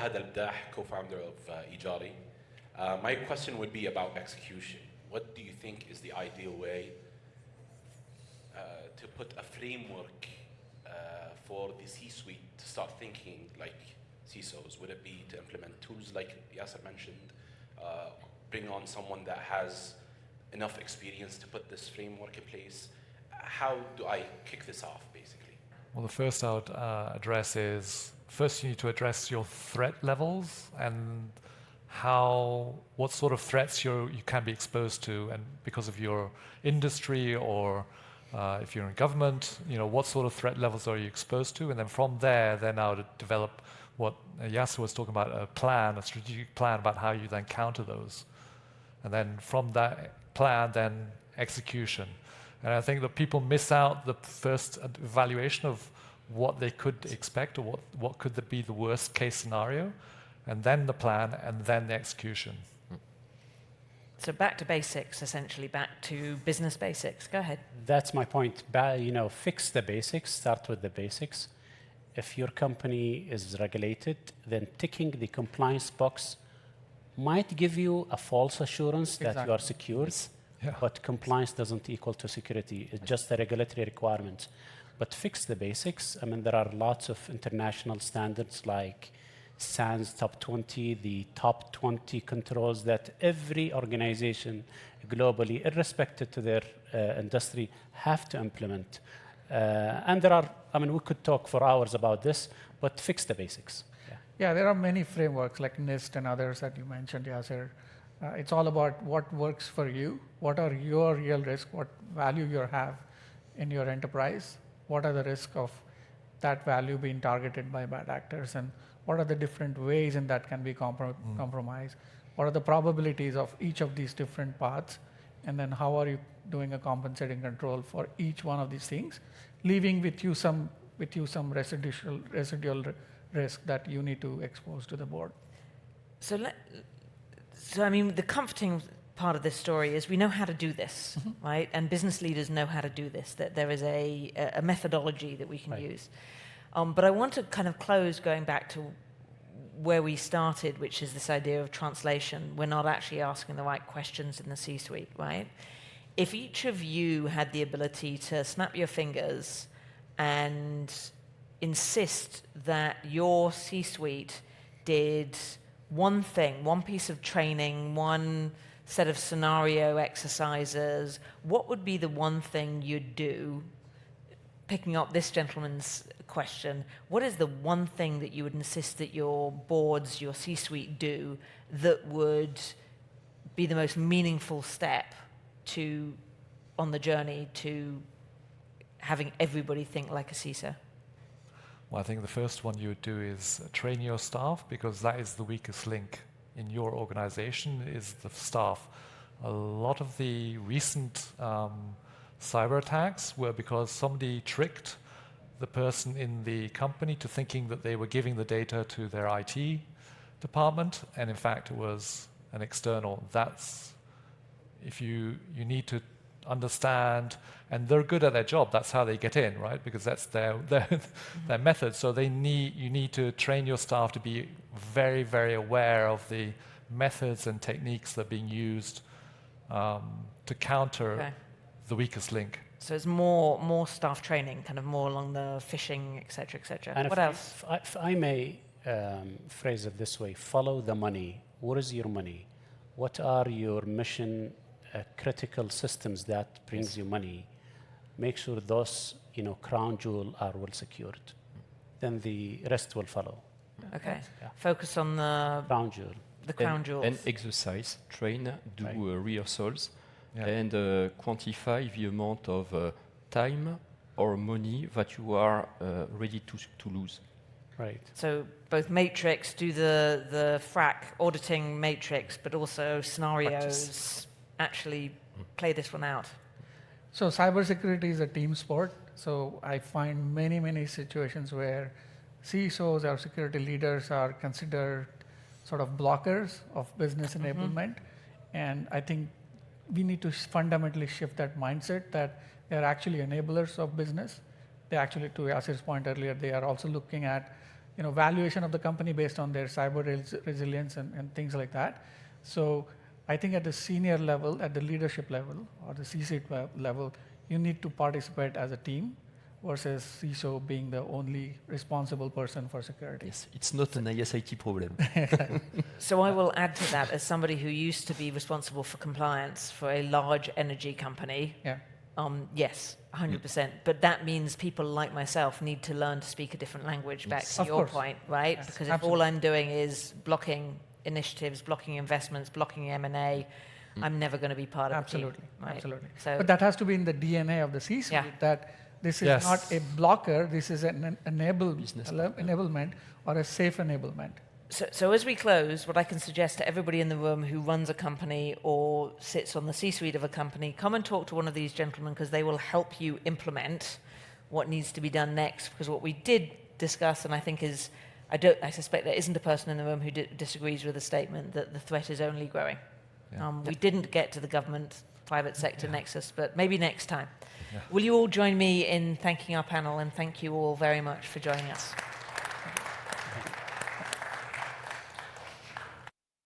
Fahad Al-Bdah, co-founder of Ijari. My question would be about execution. What do you think is the ideal way to put a framework for the C-suite to start thinking like CISOs? Would it be to implement tools like Yasser mentioned, bring on someone that has enough experience to put this framework in place? How do I kick this off, basically? Well, the first I would address is, first you need to address your threat levels and what sort of threats you can be exposed to, and because of your industry or if you're in government, what sort of threat levels are you exposed to? And then from there, then I would develop what Yasser was talking about, a strategic plan about how you then counter those. And then from that plan, then execution. And I think that people miss out the first evaluation of what they could expect, or what could be the worst case scenario, and then the plan, and then the execution. So back to basics, essentially, back to business basics. Go ahead. That's my point. Fix the basics, start with the basics. If your company is regulated, then ticking the compliance box might give you a false assurance that you are secure, but compliance doesn't equal to security. It's just a regulatory requirement. But fix the basics. I mean, there are lots of international standards like SANS Top 20, the top 20 controls that every organization globally, irrespective to their industry, have to implement. And there are, we could talk for hours about this, but fix the basics. Yeah, there are many frameworks like NIST and others that you mentioned, Yasser. It's all about what works for you, what are your real risks, what value you have in your enterprise, what are the risks of that value being targeted by bad actors, and what are the different ways in that can be compromised, what are the probabilities of each of these different paths, and then how are you doing a compensating control for each one of these things, leaving with you some residual risk that you need to expose to the board. So the comforting part of this story is we know how to do this, right? And business leaders know how to do this, that there is a methodology that we can use. But I want to kind of close going back to where we started, which is this idea of translation. We're not actually asking the right questions in the C-suite, right? If each of you had the ability to snap your fingers and insist that your C-suite did one thing, one piece of training, one set of scenario exercises, what would be the one thing you'd do? Picking up this gentleman's question, what is the one thing that you would insist that your boards, your C-suite do that would be the most meaningful step on the journey to having everybody think like a CISO? Well, I think the first one you would do is train your staff, because that is the weakest link in your organization, is the staff. A lot of the recent cyber attacks were because somebody tricked the person in the company to thinking that they were giving the data to their IT department, and in fact it was an external. That's, if you need to understand, and they're good at their job, that's how they get in, right? Because that's their method. So you need to train your staff to be very, very aware of the methods and techniques that are being used to counter the weakest link. So it's more staff training, kind of more along the phishing, et cetera, et cetera. And what else? If I may phrase it this way, follow the money. Where is your money? What are your mission critical systems that brings you money? Make sure those crown jewel are well secured. Then the rest will follow. Okay. Yeah. Focus on the crown jewel. The crown jewels. And exercise, train, do rehearsals, and quantify the amount of time or money that you are ready to lose. Right. So both matrix, do the FRAC auditing matrix, but also scenarios, actually play this one out. So cybersecurity is a team sport. So I find many situations where CISOs or security leaders are considered sort of blockers of business enablement. And I think we need to fundamentally shift that mindset that they're actually enablers of business. They actually, to Yasser's point earlier, they are also looking at valuation of the company based on their cyber resilience and things like that. So I think at the senior level, at the leadership level, or the C-suite level, you need to participate as a team versus CISO being the only responsible person for security. Yes, it's not an ISIT problem. So I will add to that, as somebody who used to be responsible for compliance for a large energy company. Yeah. Yes, 100%. But that means people like myself need to learn to speak a different language, back to your point, right? Yes, Because if all I'm doing is blocking initiatives, blocking investments, blocking M&A, I'm never going to be part of the team. Right? Absolutely. So, but that has to be in the DNA of the C-suite, that this is not a blocker, this is an enablement or a safe enablement. So as we close, what I can suggest to everybody in the room who runs a company or sits on the C-suite of a company, come and talk to one of these gentlemen, because they will help you implement what needs to be done next. Because what we did discuss, and I think is, I suspect there isn't a person in the room who disagrees with the statement that the threat is only growing. Yeah. We didn't get to the government-private sector nexus, but maybe next time. Will you all join me in thanking our panel, and thank you all very much for joining us.